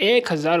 1000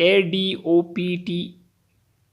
ADOPT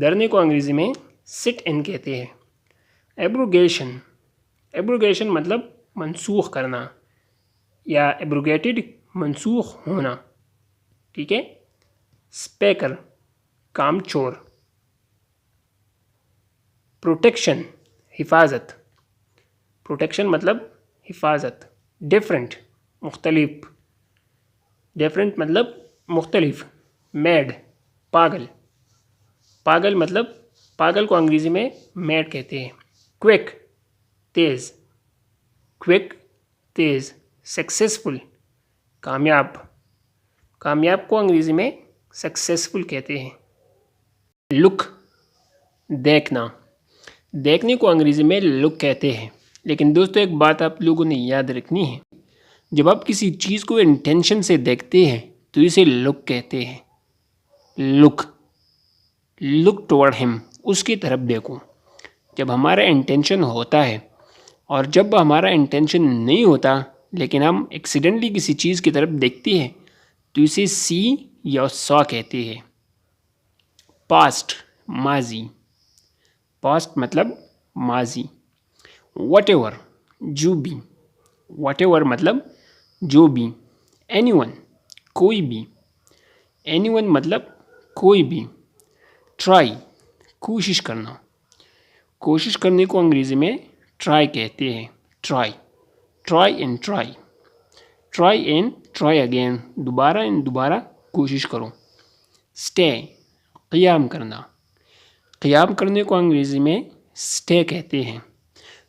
دھرنے کو انگریزی میں سٹ ان کہتے ہیں. ایبروگیشن. ایبروگیشن مطلب منسوخ کرنا یا ایبروگیٹڈ منسوخ ہونا. ٹھیک ہے. اسپیکر کام چور. پروٹیکشن حفاظت. پروٹیکشن مطلب حفاظت. ڈفرینٹ مختلف. ڈفرینٹ مطلب مختلف. میڈ پاگل. پاگل مطلب پاگل کو انگریزی میں میڈ کہتے ہیں. کوئک تیز. کوئک تیز. سکسیسفل کامیاب. کامیاب کو انگریزی میں سکسیسفل کہتے ہیں. لک دیکھنا. دیکھنے کو انگریزی میں لک کہتے ہیں. لیکن دوستو ایک بات آپ لوگوں نے یاد رکھنی ہے، جب آپ کسی چیز کو انٹینشن سے دیکھتے ہیں تو اسے لک کہتے ہیں. لک. لک ٹورڈ ہم. اس کی طرف دیکھو. جب ہمارا انٹینشن ہوتا ہے اور جب ہمارا انٹینشن نہیں ہوتا لیکن ہم ایکسیڈنٹلی کسی چیز کی طرف دیکھتے ہیں تو اسے سی یا سا کہتے ہیں. پاسٹ ماضی. پاسٹ مطلب ماضی. واٹ ایور جو بھی. واٹ ایور مطلب جو بھی. اینی ون کوئی بھی. اینی ون مطلب کوئی بھی. ٹرائی کوشش کرنا. کوشش کرنے کو انگریزی میں ٹرائی کہتے ہیں. Try. Try and try. Try and try again. دوبارہ اینڈ دوبارہ کوشش کرو. اسٹے قیام کرنا. قیام کرنے کو انگریزی میں اسٹے کہتے ہیں.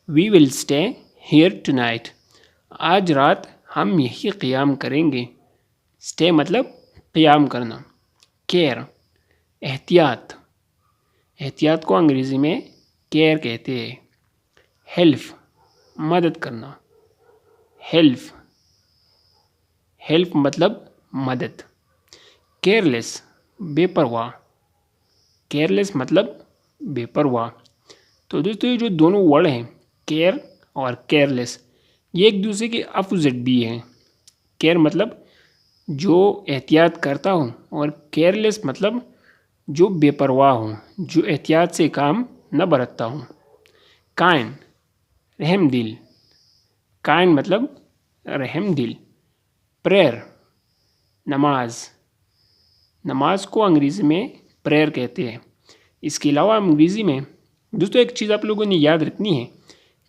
We will stay here tonight. آج رات ہم یہی قیام کریں گے. اسٹے مطلب قیام کرنا. کیئر احتیاط. احتیاط کو انگریزی میں کیئر کہتے ہیں. ہیلپ مدد کرنا. ہیلپ. ہیلپ مطلب مدد. کیئرلیس بے پرواہ. کیئرلیس مطلب بے پرواہ. تو دوستو یہ جو دونوں ورڈ ہیں کیئر اور کیئرلیس یہ ایک دوسرے کے اپوزٹ بھی ہیں. کیئر مطلب جو احتیاط کرتا ہوں اور کیئرلیس مطلب جو بے پرواہ ہوں، جو احتیاط سے کام نہ برتتا ہوں. کائن رحم دل. کائن مطلب رحم دل. پریئر نماز. نماز کو انگریزی میں پریئر کہتے ہیں. اس کے علاوہ انگریزی میں دوستو ایک چیز آپ لوگوں نے یاد رکھنی ہے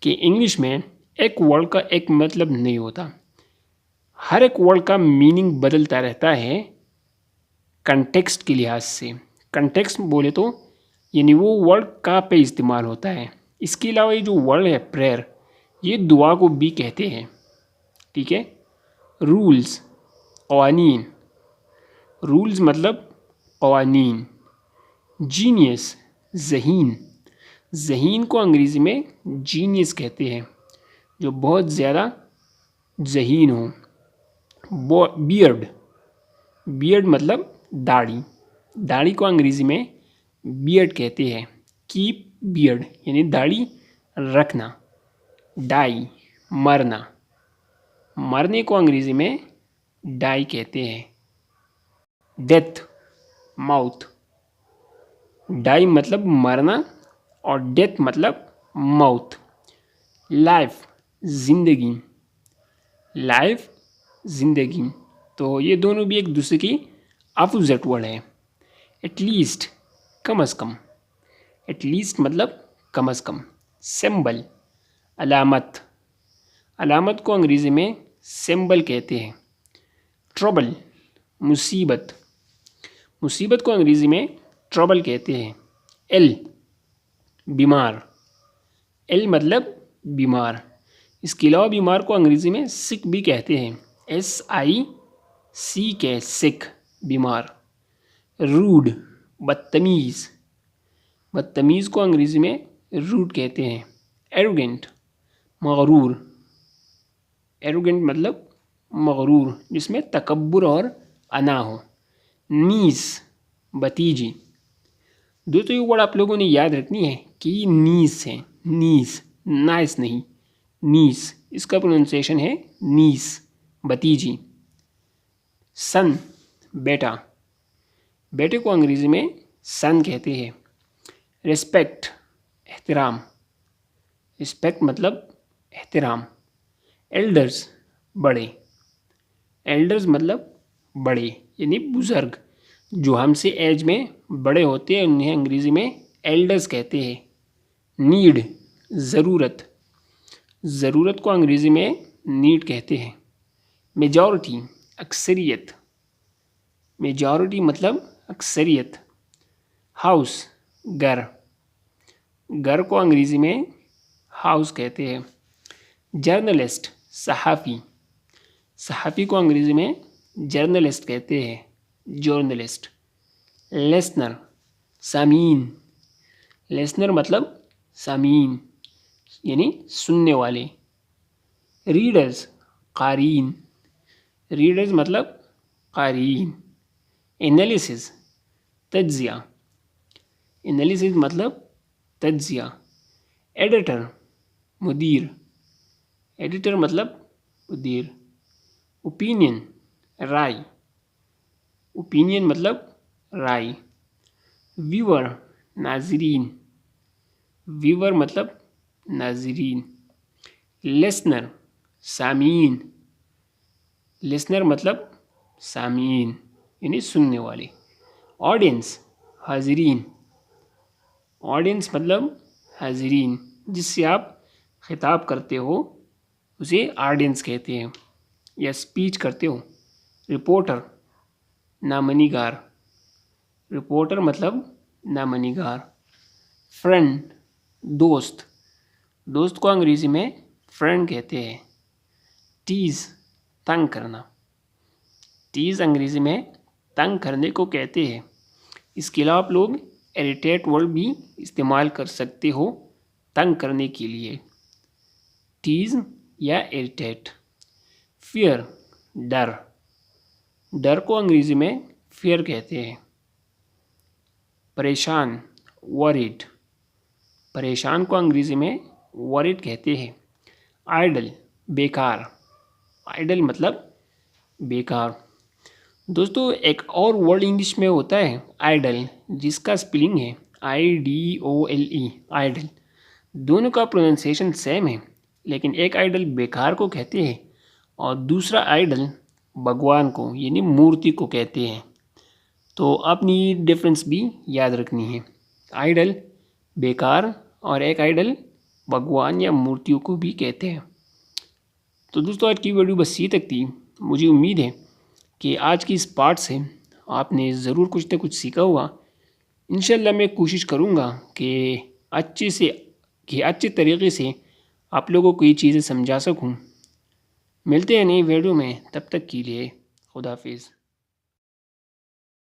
کہ انگلش میں ایک ورڈ کا ایک مطلب نہیں ہوتا. ہر ایک ورڈ کا میننگ بدلتا رہتا ہے کنٹیکسٹ کے لحاظ سے. کنٹیکسٹ بولے تو یعنی وہ ورڈ کہاں پہ استعمال ہوتا ہے. اس کے علاوہ یہ جو ورڈ ہے پریئر یہ دعا کو بھی کہتے ہیں. ٹھیک ہے. رولز قوانین. رولز مطلب قوانین. جینیس ذہین. ذہین کو انگریزی میں جینیس کہتے ہیں جو بہت زیادہ ذہین ہوں. بیئرڈ. بیئرڈ مطلب داڑھی. داڑھی کو انگریزی میں بیئرڈ کہتے ہیں. کیپ بیئرڈ یعنی داڑھی رکھنا. ڈائی مرنا. مرنے کو انگریزی میں ڈائی کہتے ہیں. ڈیتھ موت. ڈائی مطلب مرنا اور ڈیتھ مطلب موت. لائف زندگی. لائف زندگی. تو یہ دونوں بھی ایک دوسرے کی اپوزٹ ورڈ ہیں. ایٹ لیسٹ کم از کم. ایٹ لیسٹ مطلب کم از کم. سمبل علامت. علامت کو انگریزی میں سمبل کہتے ہیں. ٹربل مصیبت. مصیبت کو انگریزی میں ٹربل کہتے ہیں. ایل بیمار. ایل مطلب بیمار. اس کے علاوہ بیمار کو انگریزی میں سک بھی کہتے ہیں. SIC سک بیمار. روڈ بدتمیز. بدتمیز کو انگریزی میں روڈ کہتے ہیں. ایروگنٹ مغرور. ایروگنٹ مطلب مغرور جس میں تکبر اور انا ہو. نیس بھتیجی. دوستو یہ ورڈ آپ لوگوں نے یاد رکھنی ہے کہ یہ نیس ہے. نیس نائس نہیں. نیس اس کا پروننسیشن ہے نیس بھتیجی. سن بیٹا. بیٹے کو انگریزی میں سن کہتے ہیں. ریسپیکٹ احترام، رسپیکٹ مطلب احترام. ایلڈرز بڑے، ایلڈرز مطلب بڑے یعنی بزرگ، جو ہم سے ایج میں بڑے ہوتے ہیں انہیں انگریزی میں ایلڈرز کہتے ہیں. نیڈ ضرورت، ضرورت کو انگریزی میں نیڈ کہتے ہیں. میجورٹی اکثریت، میجورٹی مطلب اکثریت. ہاؤس گھر، گھر کو انگریزی میں ہاؤس کہتے ہیں. جرنلسٹ صحافی، صحافی کو انگریزی میں جرنلسٹ کہتے ہیں جرنلسٹ. لسنر سامعین، لسنر مطلب سامعین یعنی سننے والے. ریڈرز قارئین، ریڈرز مطلب قارئین. انالیسز تجزیہ، انالیسز مطلب تجزیہ. ایڈیٹر مدیر، ایڈیٹر مطلب مدیر. اوپینین رائے، اوپینین مطلب رائے. ویور ناظرین، ویور مطلب ناظرین. لسنر سامعین، لسنر مطلب سامعین یعنی سننے والے. آڈینس حاضرین، آڈینس مطلب حاضرین، جس سے آپ خطاب کرتے ہو اسے آڈینس کہتے ہیں یا اسپیچ کرتے ہو. رپورٹر نامہ نگار، رپورٹر مطلب نامہ نگار. فرینڈ دوست، دوست کو انگریزی میں فرینڈ کہتے ہیں. ٹیز تنگ کرنا، ٹیز انگریزی میں تنگ کرنے کو کہتے ہیں. اس کے علاوہ آپ لوگ اریٹیٹ ورڈ بھی استعمال کر سکتے ہو تنگ کرنے کے لیے، ٹیز یا اریٹیٹ. فیئر ڈر، ڈر کو انگریزی میں فیئر کہتے ہیں. پریشان وریڈ، پریشان کو انگریزی میں وریڈ کہتے ہیں. آئیڈل بیکار، آئیڈل مطلب بیکار. دوستو ایک اور ورڈ انگلش میں ہوتا ہے آئیڈل، جس کا اسپیلنگ ہے IDOLE آئیڈل. دونوں کا پروننسیشن سیم ہے، لیکن ایک آئیڈل بیکار کو کہتے ہیں اور دوسرا آئیڈل بھگوان کو یعنی مورتی کو کہتے ہیں. تو اپنی ڈفرینس بھی یاد رکھنی ہے. آئیڈل بیکار اور ایک آئیڈل بھگوان یا مورتیوں کو بھی کہتے ہیں. تو دوستو آج کی ویڈیو بس یہ تک تھی. مجھے امید ہے کہ آج کی اس پارٹ سے آپ نے ضرور کچھ نہ کچھ سیکھا ہوگا. انشاءاللہ میں کوشش کروں گا کہ اچھے طریقے سے آپ لوگوں کو یہ چیزیں سمجھا سکوں. ملتے ہیں نئی ویڈیو میں، تب تک کے لیے خدا حافظ.